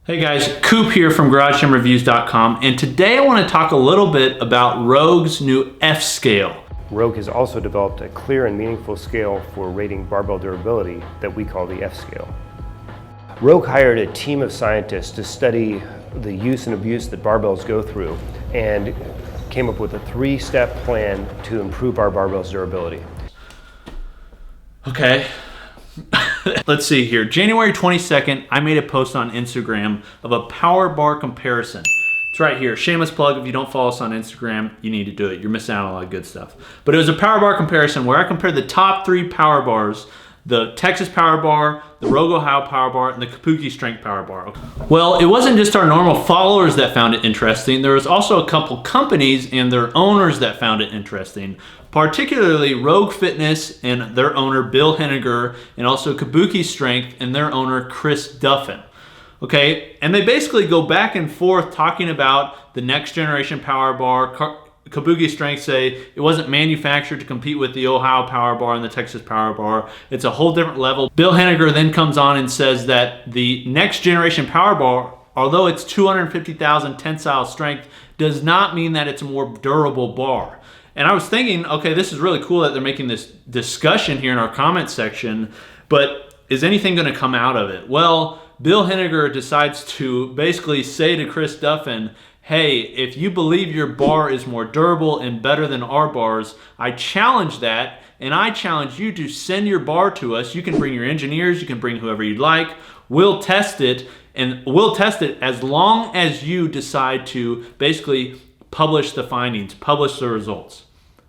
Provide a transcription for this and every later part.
Hey guys, Coop here from GarageGymReviews.com, and today I want to talk a little bit about Rogue's new F scale. Rogue has also developed a clear and meaningful scale for rating barbell durability that we call the F scale. Rogue hired a team of scientists to study the use and abuse that barbells go through and came up with a 3-step plan to improve our barbell's durability. Okay. Let's see here. January 22nd, I made a post on Instagram of a Powerbar comparison. It's right here. Shameless plug. If you don't follow us on Instagram, you need to do it. You're missing out on a lot of good stuff. But it was a Powerbar comparison where I compared the top 3 Power Bars: the Texas Powerbar, the Rogue Ohio Powerbar, and the Kabuki Strength Powerbar. Well, it wasn't just our normal followers that found it interesting. There was also a couple companies and their owners that found it interesting, particularly Rogue Fitness and their owner Bill Henniger, and also Kabuki Strength and their owner Chris Duffin. Okay, and they basically go back and forth talking about the next generation Powerbar. Kabuki Strength say it wasn't manufactured to compete with the Ohio Powerbar and the Texas Powerbar. It's a whole different level. Bill Henniger then comes on and says that the next generation Powerbar, although it's 250,000 tensile strength, does not mean that it's a more durable bar. And I was thinking, okay, this is really cool that they're making this discussion here in our comment section, but is anything going to come out of it? Well, Bill Henniger decides to basically say to Chris Duffin, hey, if you believe your bar is more durable and better than our bars, I challenge that, and I challenge you to send your bar to us. You can bring your engineers, you can bring whoever you'd like. We'll test it, and we'll test it as long as you decide to basically publish the findings, publish the results.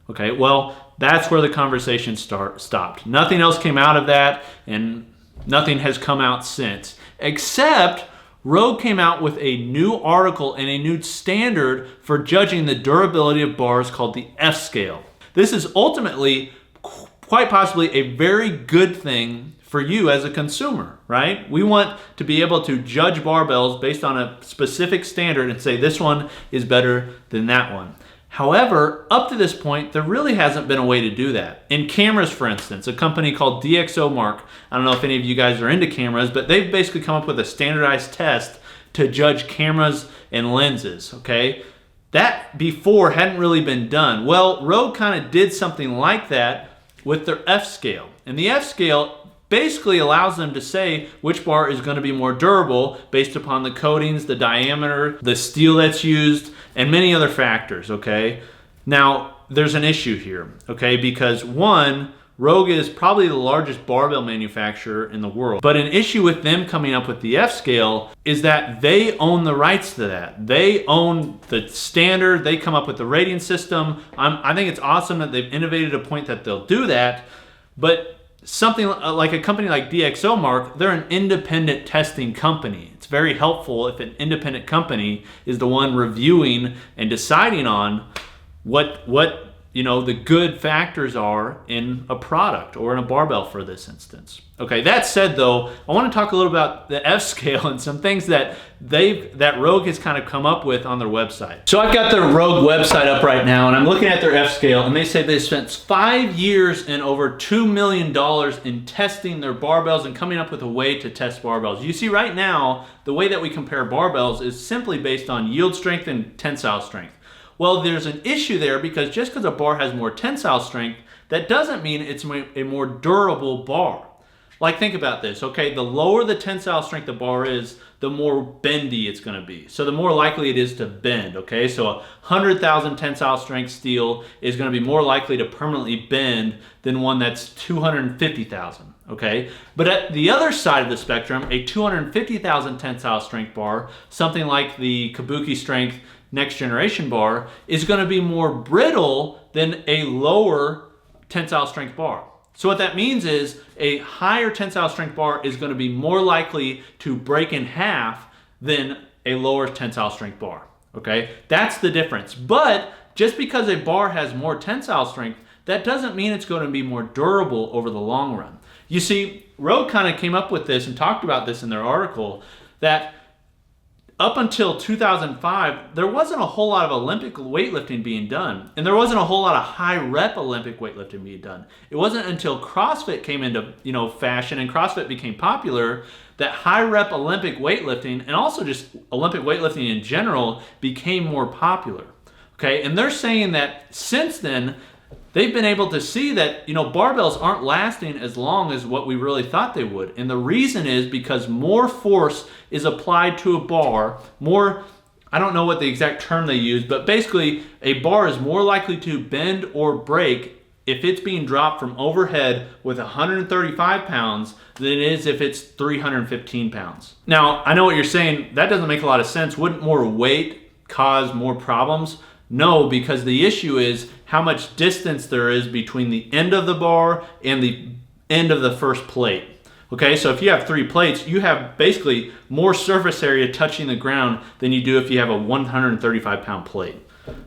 Okay, well, that's where the conversation stopped. Nothing else came out of that, and nothing has come out since, except Rogue came out with a new article and a new standard for judging the durability of bars called the F scale. This is ultimately, quite possibly, a very good thing for you as a consumer, right? We want to be able to judge barbells based on a specific standard and say this one is better than that one. However, up to this point, there really hasn't been a way to do that. In cameras, for instance, a company called DxOMark, I don't know if any of you guys are into cameras, but they've basically come up with a standardized test to judge cameras and lenses, okay? That before hadn't really been done. Well, Rogue kind of did something like that with their F scale. And the F scale basically allows them to say which bar is going to be more durable based upon the coatings, the diameter, the steel that's used, and many other factors, okay? Now, there's an issue here, okay? Because one, Rogue is probably the largest barbell manufacturer in the world. But an issue with them coming up with the F scale is that they own the rights to that. They own the standard. They come up with the rating system. I think it's awesome that they've innovated to a point that they'll do that. But something like a company like DxOMark, they're an independent testing company. It's very helpful if an independent company is the one reviewing and deciding on what the good factors are in a product or in a barbell for this instance. Okay, that said though, I want to talk a little about the F scale and some things that Rogue has kind of come up with on their website. So I've got their Rogue website up right now and I'm looking at their F scale, and they say they spent 5 years and over $2 million in testing their barbells and coming up with a way to test barbells. You see right now, the way that we compare barbells is simply based on yield strength and tensile strength. Well, there's an issue there because just because a bar has more tensile strength, that doesn't mean it's a more durable bar. Like, think about this, okay? The lower the tensile strength the bar is, the more bendy it's going to be. So the more likely it is to bend, okay? So 100,000 tensile strength steel is going to be more likely to permanently bend than one that's 250,000, okay? But at the other side of the spectrum, a 250,000 tensile strength bar, something like the Kabuki Strength next generation bar, is going to be more brittle than a lower tensile strength bar. So what that means is a higher tensile strength bar is going to be more likely to break in half than a lower tensile strength bar, okay? That's the difference. But just because a bar has more tensile strength, that doesn't mean it's going to be more durable over the long run. You see, Rogue kind of came up with this and talked about this in their article, that up until 2005, there wasn't a whole lot of Olympic weightlifting being done. And there wasn't a whole lot of high rep Olympic weightlifting being done. It wasn't until CrossFit came into, fashion and CrossFit became popular that high rep Olympic weightlifting and also just Olympic weightlifting in general became more popular. Okay, and they're saying that since then, they've been able to see that, barbells aren't lasting as long as what we really thought they would. And the reason is because more force is applied to a bar, I don't know what the exact term they use, but basically a bar is more likely to bend or break if it's being dropped from overhead with 135 pounds than it is if it's 315 pounds. Now, I know what you're saying, that doesn't make a lot of sense. Wouldn't more weight cause more problems? No, because the issue is how much distance there is between the end of the bar and the end of the first plate. Okay, so if you have 3 plates, you have basically more surface area touching the ground than you do if you have a 135 pound plate.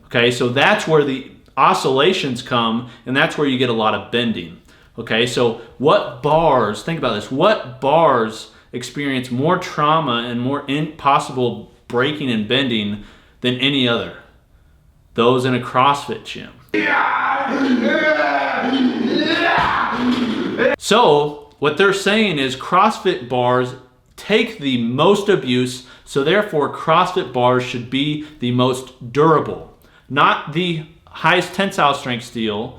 Okay, so that's where the oscillations come, and that's where you get a lot of bending. Okay, so what bars, think about this, what bars experience more trauma and more possible breaking and bending than any other? Those in a CrossFit gym. So what they're saying is CrossFit bars take the most abuse, so therefore CrossFit bars should be the most durable. Not the highest tensile strength steel,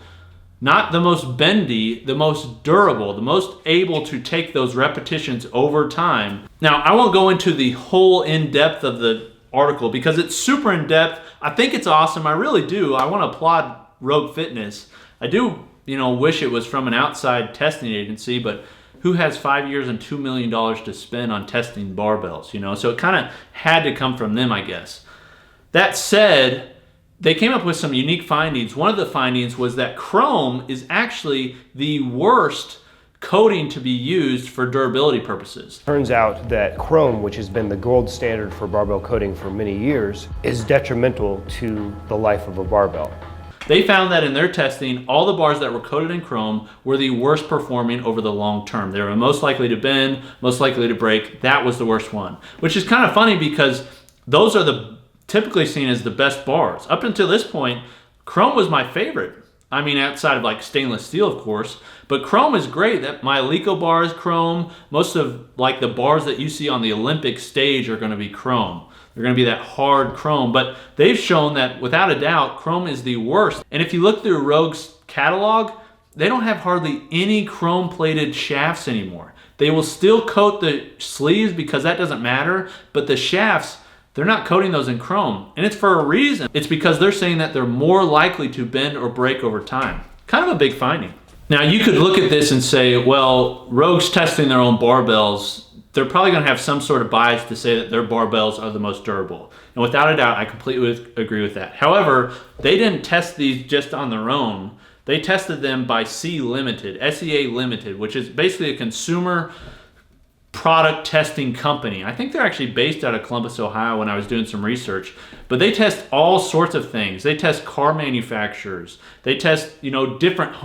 not the most bendy, the most durable, the most able to take those repetitions over time. Now, I won't go into the whole in-depth of the article because it's super in-depth. I think it's awesome. I really do. I want to applaud Rogue Fitness. I do, wish it was from an outside testing agency, but who has 5 years and $2 million to spend on testing barbells, So it kind of had to come from them, I guess. That said, they came up with some unique findings. One of the findings was that chrome is actually the worst coating to be used for durability purposes. Turns out that chrome, which has been the gold standard for barbell coating for many years, is detrimental to the life of a barbell. They found that in their testing, all the bars that were coated in chrome were the worst performing over the long term. They were most likely to bend, most likely to break. That was the worst one, which is kind of funny because those are typically seen as the best bars. Up until this point, chrome was my favorite. I mean, outside of like stainless steel, of course, but chrome is great. That my Alico bar is chrome. Most of like the bars that you see on the Olympic stage are going to be chrome. They're going to be that hard chrome, but they've shown that without a doubt, chrome is the worst. And if you look through Rogue's catalog, they don't have hardly any chrome plated shafts anymore. They will still coat the sleeves because that doesn't matter, but the shafts, they're not coating those in chrome, and it's for a reason. It's because they're saying that they're more likely to bend or break over time. Kind of a big finding. Now, you could look at this and say, well, Rogue's testing their own barbells. They're probably going to have some sort of bias to say that their barbells are the most durable. And without a doubt, I completely agree with that. However, they didn't test these just on their own. They tested them by SEA Limited, which is basically a consumer product testing company. I think they're actually based out of Columbus, Ohio when I was doing some research, but they test all sorts of things. They test car manufacturers. They test, different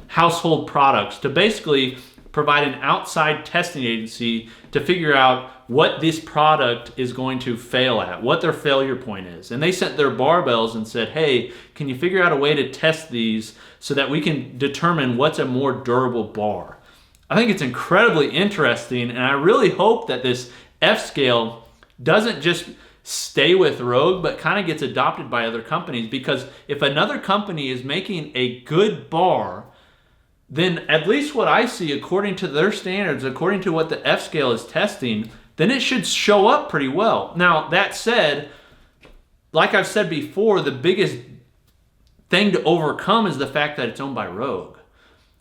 household products to basically provide an outside testing agency to figure out what this product is going to fail at, what their failure point is. And they sent their barbells and said, hey, can you figure out a way to test these so that we can determine what's a more durable bar? I think it's incredibly interesting, and I really hope that this F scale doesn't just stay with Rogue, but kind of gets adopted by other companies, because if another company is making a good bar, then at least what I see, according to their standards, according to what the F scale is testing, then it should show up pretty well. Now, that said, like I've said before, the biggest thing to overcome is the fact that it's owned by Rogue.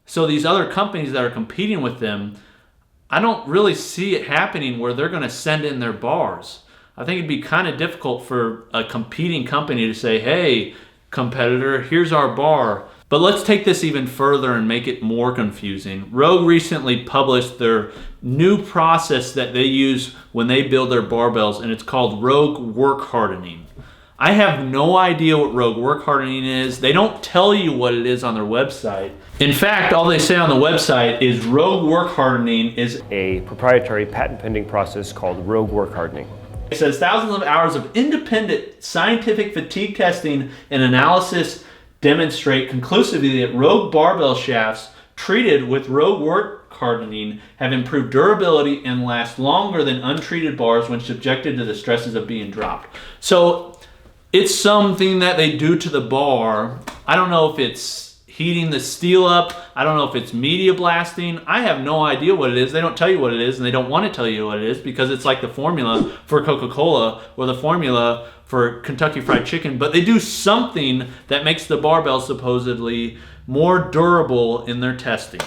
So these other companies that are competing with them, I don't really see it happening where they're going to send in their bars. I think it'd be kind of difficult for a competing company to say, hey, competitor, here's our bar. But let's take this even further and make it more confusing. Rogue recently published their new process that they use when they build their barbells, and it's called Rogue Work Hardening. I have no idea what Rogue Work Hardening is. They don't tell you what it is on their website. In fact, all they say on the website is Rogue Work Hardening is a proprietary patent pending process called Rogue Work Hardening. It says thousands of hours of independent scientific fatigue testing and analysis demonstrate conclusively that Rogue barbell shafts treated with Rogue Work Hardening have improved durability and last longer than untreated bars when subjected to the stresses of being dropped. So it's something that they do to the bar. I don't know if it's heating the steel up. I don't know if it's media blasting. I have no idea what it is. They don't tell you what it is, and they don't want to tell you what it is because it's like the formula for Coca-Cola or the formula for Kentucky Fried Chicken, but they do something that makes the barbell supposedly more durable in their testing,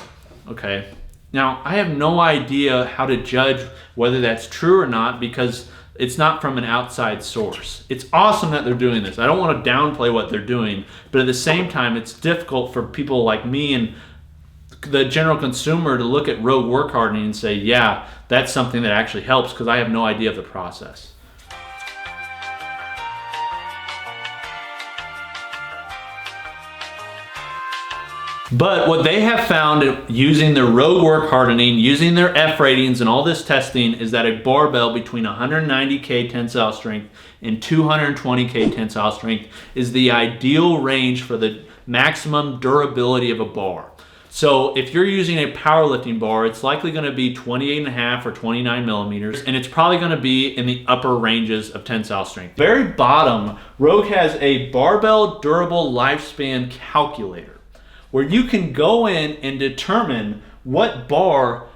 okay? Now, I have no idea how to judge whether that's true or not because it's not from an outside source. It's awesome that they're doing this. I don't want to downplay what they're doing, but at the same time, it's difficult for people like me and the general consumer to look at Rogue Work Hardening and say, yeah, that's something that actually helps because I have no idea of the process. But what they have found using their Rogue Work Hardening, using their F ratings and all this testing is that a barbell between 190K tensile strength and 220K tensile strength is the ideal range for the maximum durability of a bar. So if you're using a powerlifting bar, it's likely going to be 28.5 or 29 millimeters, and it's probably going to be in the upper ranges of tensile strength. Very bottom, Rogue has a barbell durable lifespan calculator, where you can go in and determine what bar,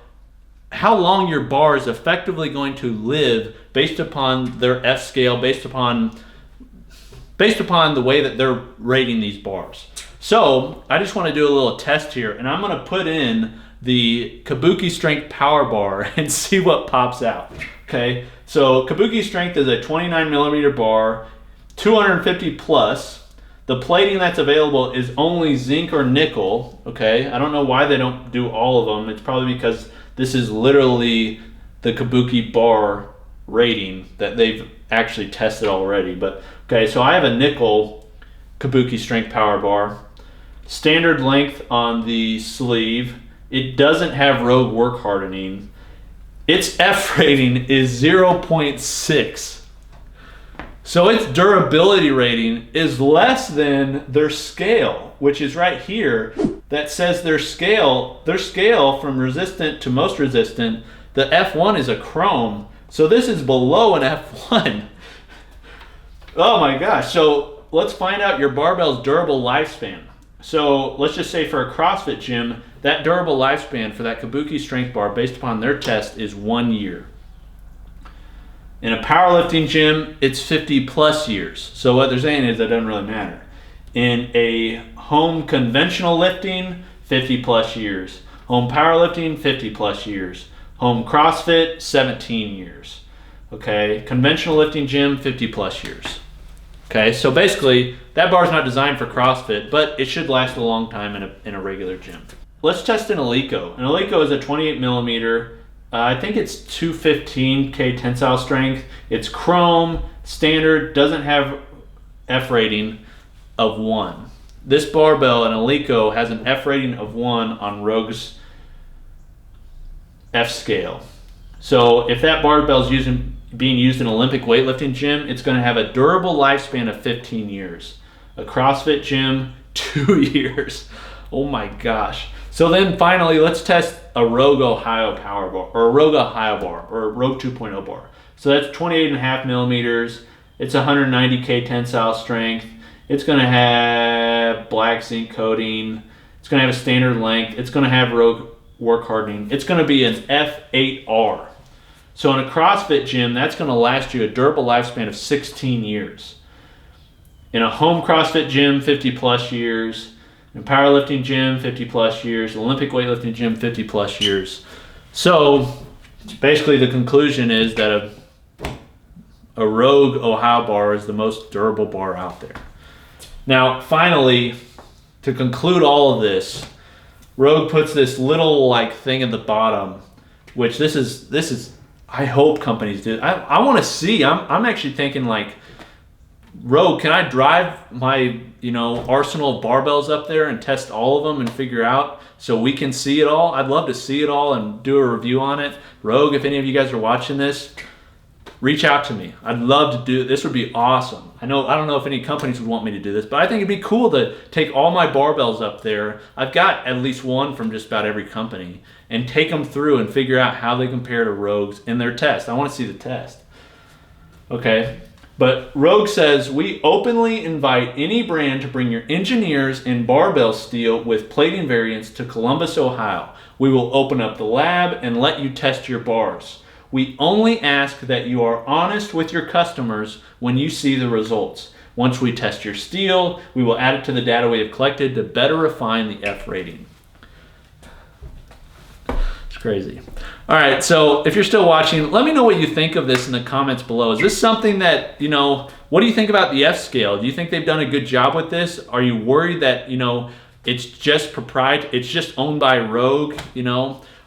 how long your bar is effectively going to live based upon their F scale, based upon the way that they're rating these bars. So I just want to do a little test here, and I'm going to put in the Kabuki Strength Power Bar and see what pops out. Okay, so Kabuki Strength is a 29 millimeter bar, 250 plus. The plating that's available is only zinc or nickel, okay? I don't know why they don't do all of them. It's probably because this is literally the Kabuki bar rating that they've actually tested already. But, okay, so I have a nickel Kabuki Strength Power Bar. Standard length on the sleeve. It doesn't have Rogue Work Hardening. Its F rating is 0.6. So its durability rating is less than their scale, which is right here, that says their scale from resistant to most resistant, the F1 is a chrome. So this is below an F1. Oh my gosh. So let's find out your barbell's durable lifespan. So let's just say for a CrossFit gym, that durable lifespan for that Kabuki strength bar based upon their test is 1 year. In a powerlifting gym, it's 50 plus years. So what they're saying is that doesn't really matter. In a home conventional lifting, 50 plus years. Home powerlifting, 50 plus years. Home CrossFit, 17 years. Okay, conventional lifting gym, 50 plus years. Okay, so basically, that bar's not designed for CrossFit, but it should last a long time in a regular gym. Let's test an Eleiko. An Eleiko is a 28 millimeter. I think it's 215K tensile strength. It's chrome, standard, doesn't have F rating of 1. This barbell, an Eleiko, has an F rating of 1 on Rogue's F scale. So if that barbell is being used in an Olympic weightlifting gym, it's going to have a durable lifespan of 15 years. A CrossFit gym, 2 years. Oh my gosh. So then finally, let's test a Rogue Ohio Power Bar, or a Rogue Ohio Bar, or a Rogue 2.0 bar. So that's 28.5 millimeters. It's 190K tensile strength. It's going to have black zinc coating. It's going to have a standard length. It's going to have Rogue Work Hardening. It's going to be an F8R. So in a CrossFit gym, that's going to last you a durable lifespan of 16 years. In a home CrossFit gym, 50 plus years. In a powerlifting gym, 50 plus years. Olympic weightlifting gym, 50 plus years. So basically the conclusion is that a Rogue Ohio bar is the most durable bar out there. Now, finally, to conclude all of this, Rogue puts this little like thing at the bottom, which this is I hope companies do. I want to see. I'm actually thinking like, Rogue, can I drive my arsenal of barbells up there and test all of them and figure out so we can see it all? I'd love to see it all and do a review on it. Rogue, if any of you guys are watching this, reach out to me. I'd love to do this. Would be awesome. I don't know if any companies would want me to do this, but I think it'd be cool to take all my barbells up there. I've got at least one from just about every company, and take them through and figure out how they compare to Rogue's in their test. I want to see the test. Okay. But Rogue says, we openly invite any brand to bring your engineers in barbell steel with plating variants to Columbus, Ohio. We will open up the lab and let you test your bars. We only ask that you are honest with your customers when you see the results. Once we test your steel, we will add it to the data we have collected to better refine the F rating. It's crazy. All right, so if you're still watching, let me know what you think of this in the comments below. Is this something that, what do you think about the F scale? Do you think they've done a good job with this? Are you worried that, it's just proprietary, it's just owned by Rogue,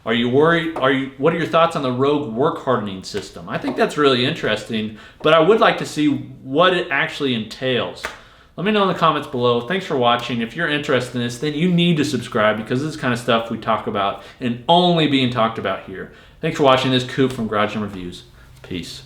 Are you worried? What are your thoughts on the Rogue Work Hardening system? I think that's really interesting, but I would like to see what it actually entails. Let me know in the comments below. Thanks for watching. If you're interested in this, then you need to subscribe, because this is the kind of stuff we talk about and only being talked about here. Thanks for watching. This is Coop from Garage Gym Reviews. Peace.